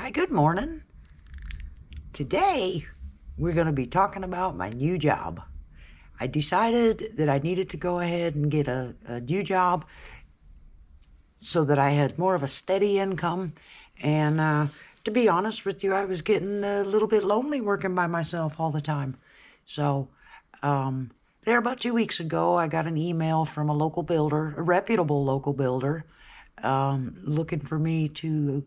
Hi, good morning. Today, we're going to be talking about my new job. I decided that I needed to go ahead and get a new job so that I had more of a steady income. And to be honest with you, I was getting a little bit lonely working by myself all the time. So there about 2 weeks ago, I got an email from a local builder, a reputable local builder, looking for me to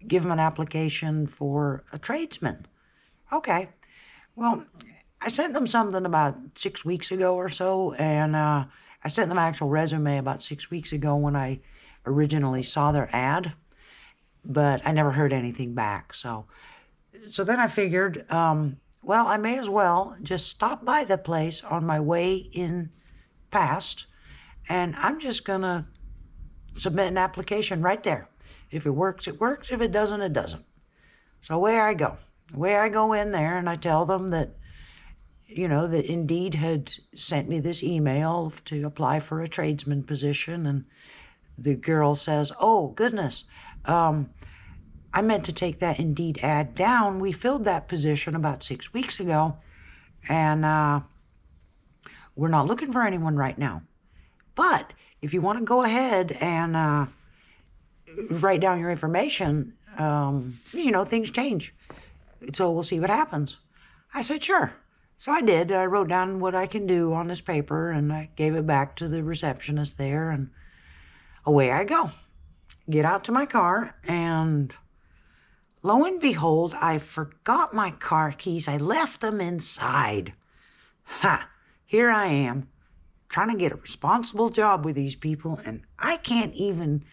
give him an application for a tradesman. Okay. Well, I sent them something about 6 weeks ago or so, and I sent them an actual resume about 6 weeks ago when I originally saw their ad, but I never heard anything back. So then I figured, well, I may as well just stop by the place on my way in past, and I'm just going to submit an application right there. If it works, it works. If it doesn't, it doesn't. So away I go. Away I go in there, and I tell them that, that Indeed had sent me this email to apply for a tradesman position. And the girl says, oh, goodness, I meant to take that Indeed ad down. We filled that position about 6 weeks ago, and we're not looking for anyone right now. But if you want to go ahead and write down your information, things change. So we'll see what happens. I said, sure. So I did. I wrote down what I can do on this paper, and I gave it back to the receptionist there, and away I go. Get out to my car, and lo and behold, I forgot my car keys. I left them inside. Here I am, trying to get a responsible job with these people, and I can't even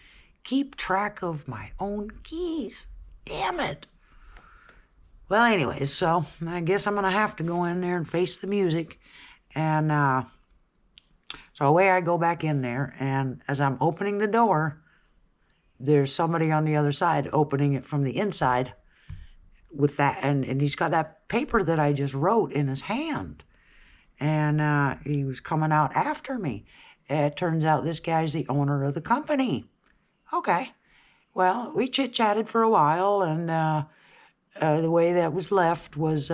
keep track of my own keys. Damn it. Well, anyways, so I guess I'm going to have to go in there and face the music. And so away I go back in there, and as I'm opening the door, there's somebody on the other side opening it from the inside with that, and he's got that paper that I just wrote in his hand. And he was coming out after me. It turns out this guy's the owner of the company. Okay. Well, we chit-chatted for a while, and the way that was left was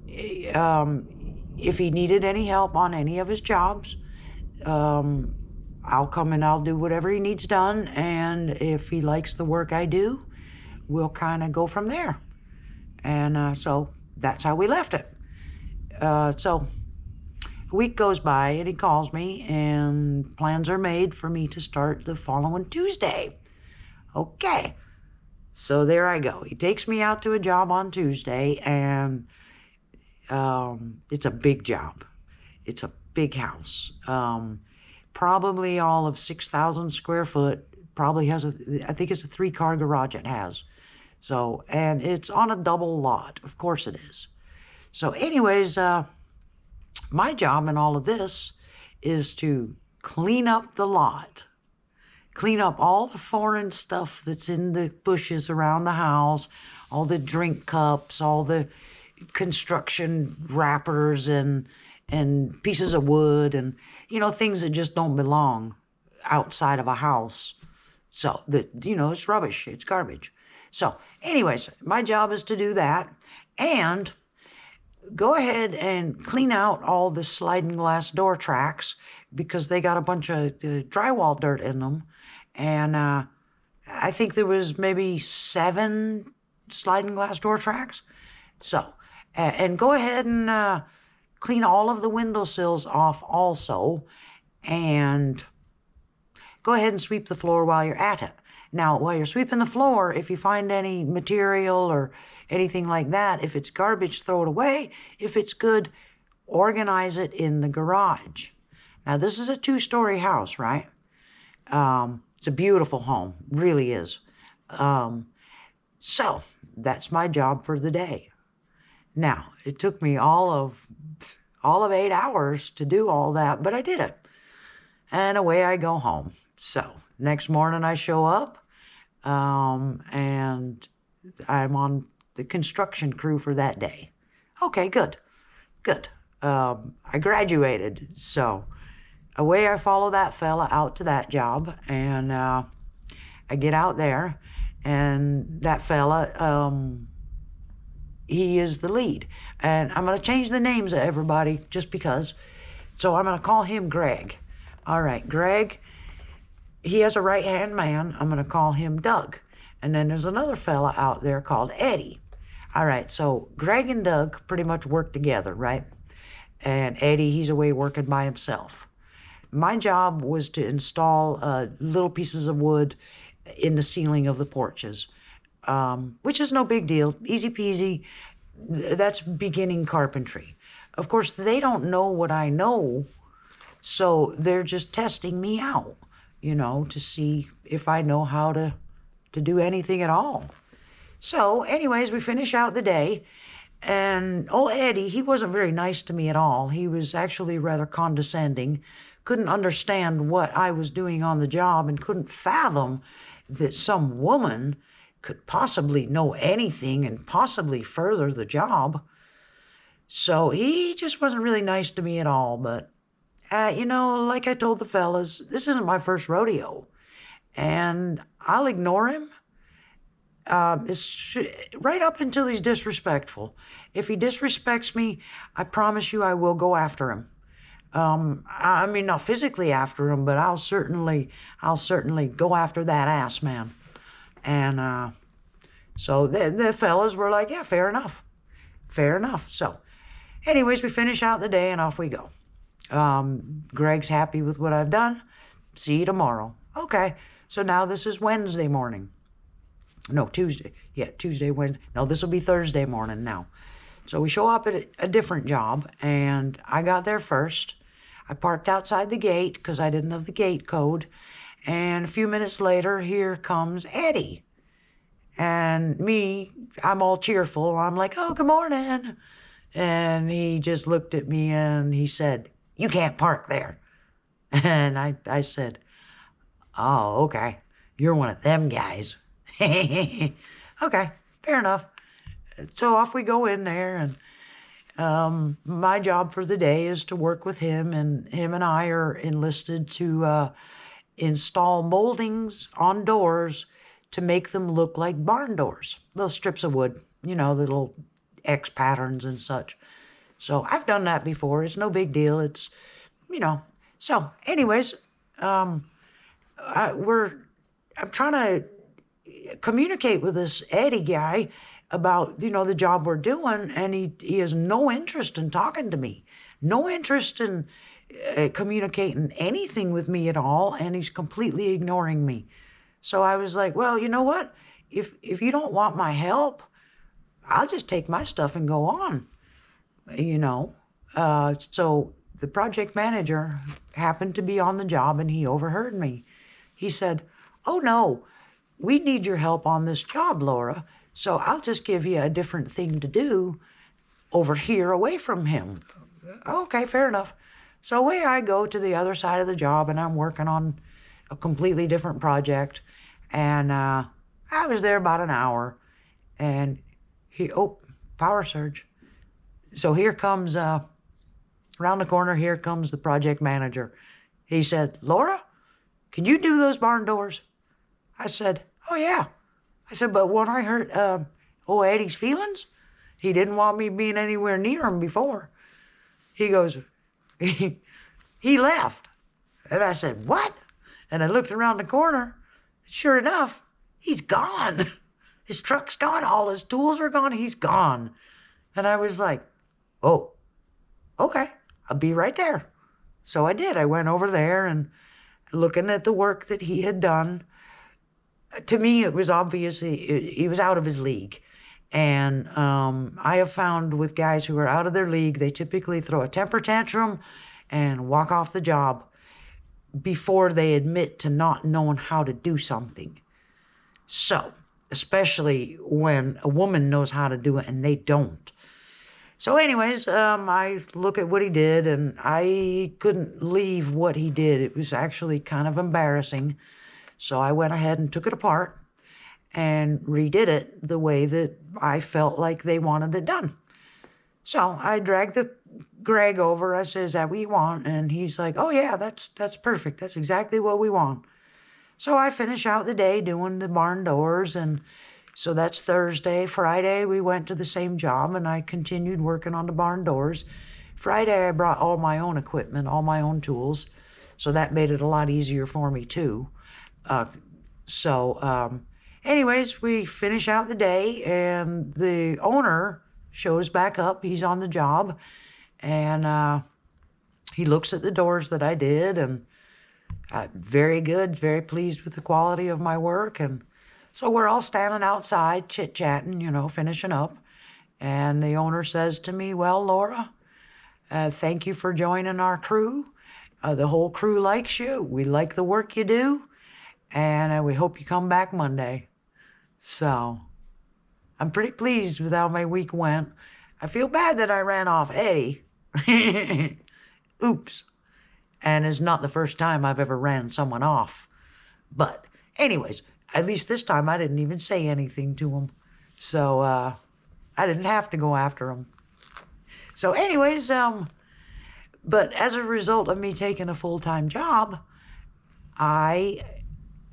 if he needed any help on any of his jobs, I'll come and I'll do whatever he needs done, and if he likes the work I do, we'll kind of go from there. And so that's how we left it. So a week goes by, and he calls me, and plans are made for me to start the following Tuesday. Okay, so there I go. He takes me out to a job on Tuesday, and it's a big job. It's a big house. Probably all of 6,000 square foot. Probably has I think it's a 3-car garage it has. So, and it's on a double lot. Of course it is. So anyways, my job in all of this is to clean up the lot. Clean up all the foreign stuff that's in the bushes around the house, all the drink cups, all the construction wrappers and pieces of wood and, things that just don't belong outside of a house. So, it's rubbish. It's garbage. So, anyways, my job is to do that and go ahead and clean out all the sliding glass door tracks because they got a bunch of drywall dirt in them. And I think there was maybe 7 sliding glass door tracks. So, and go ahead and clean all of the windowsills off also. And go ahead and sweep the floor while you're at it. Now, while you're sweeping the floor, if you find any material or anything like that, if it's garbage, throw it away. If it's good, organize it in the garage. Now, this is a 2-story house, right? It's a beautiful home, really is. So that's my job for the day. Now, it took me all of 8 hours to do all that, but I did it. And away I go home. So next morning I show up, and I'm on the construction crew for that day. Okay, good. I graduated, so away I follow that fella out to that job, and I get out there, And that fella, he is the lead. And I'm going to change the names of everybody just because. So I'm going to call him Greg. All right, Greg, he has a right-hand man. I'm going to call him Doug. And then there's another fella out there called Eddie. All right, so Greg and Doug pretty much work together, right? And Eddie, he's away working by himself. My job was to install little pieces of wood in the ceiling of the porches, which is no big deal, easy peasy. That's beginning carpentry. Of course, they don't know what I know, so they're just testing me out, to see if I know how to do anything at all. So anyways, we finish out the day, and old Eddie, he wasn't very nice to me at all. He was actually rather condescending, couldn't understand what I was doing on the job, and couldn't fathom that some woman could possibly know anything and possibly further the job. So he just wasn't really nice to me at all. But, like I told the fellas, this isn't my first rodeo. And I'll ignore him. It's right up until he's disrespectful. If he disrespects me, I promise you I will go after him. I mean, not physically after him, but I'll certainly go after that ass man. And so the fellas were like, yeah, fair enough. So anyways, we finish out the day and off we go. Greg's happy with what I've done. See you tomorrow. Okay, so now this is Wednesday morning. No, Tuesday. Yeah, Tuesday, Wednesday. No, this will be Thursday morning now. So we show up at a different job, and I got there first. I parked outside the gate because I didn't have the gate code. And a few minutes later, here comes Eddie. And me, I'm all cheerful. I'm like, oh, good morning. And he just looked at me and he said, you can't park there. And I said, oh, okay. You're one of them guys. Okay, fair enough. So off we go in there, and my job for the day is to work with him, and him and I are enlisted to install moldings on doors to make them look like barn doors. Little strips of wood, the little X patterns and such. So I've done that before. It's no big deal. It's, So anyways, I'm trying to communicate with this Eddie guy about, the job we're doing, and he has no interest in talking to me, no interest in communicating anything with me at all, and he's completely ignoring me. So I was like, well, you know what? If you don't want my help, I'll just take my stuff and go on, So the project manager happened to be on the job, and he overheard me. He said, oh, no, we need your help on this job, Laura, so I'll just give you a different thing to do over here away from him. Okay, fair enough. So away I go to the other side of the job, and I'm working on a completely different project. And I was there about an hour, and power surge. So here comes, around the corner, here comes the project manager. He said, Laura, can you do those barn doors? I said, oh, yeah. I said, but when I hurt old Eddie's feelings, he didn't want me being anywhere near him before. He goes, he left. And I said, what? And I looked around the corner. Sure enough, he's gone. His truck's gone. All his tools are gone. He's gone. And I was like, oh, okay, I'll be right there. So I did. I went over there, and looking at the work that he had done, to me, it was obviously, he was out of his league. And I have found with guys who are out of their league, they typically throw a temper tantrum and walk off the job before they admit to not knowing how to do something. So, especially when a woman knows how to do it and they don't. So anyways, I look at what he did, and I couldn't leave what he did. It was actually kind of embarrassing. So I went ahead and took it apart and redid it the way that I felt like they wanted it done. So I dragged the Greg over. I said, is that what you want? And he's like, oh, yeah, that's perfect. That's exactly what we want. So I finish out the day doing the barn doors, and so that's Thursday. Friday, we went to the same job, and I continued working on the barn doors. Friday, I brought all my own equipment, all my own tools, so that made it a lot easier for me, too. Anyways, we finish out the day, and the owner shows back up. He's on the job, and he looks at the doors that I did, and very good, very pleased with the quality of my work. And so we're all standing outside chit-chatting, finishing up. And the owner says to me, "Well, Laura, thank you for joining our crew. The whole crew likes you. We like the work you do, and we hope you come back Monday." So I'm pretty pleased with how my week went. I feel bad that I ran off Eddie. Oops. And it's not the first time I've ever ran someone off. But anyways, at least this time I didn't even say anything to him. So I didn't have to go after him. So anyways, but as a result of me taking a full-time job, I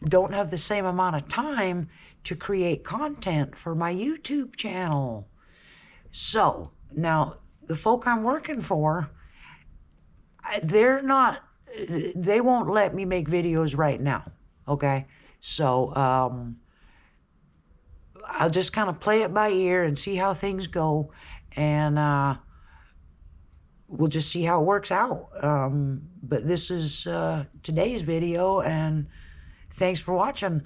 don't have the same amount of time to create content for my YouTube channel. So now the folk I'm working for, they won't let me make videos right now, okay? So I'll just kind of play it by ear and see how things go, and we'll just see how it works out. But this is today's video, and thanks for watching.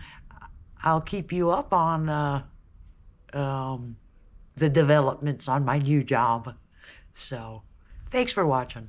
I'll keep you up on the developments on my new job. So thanks for watching.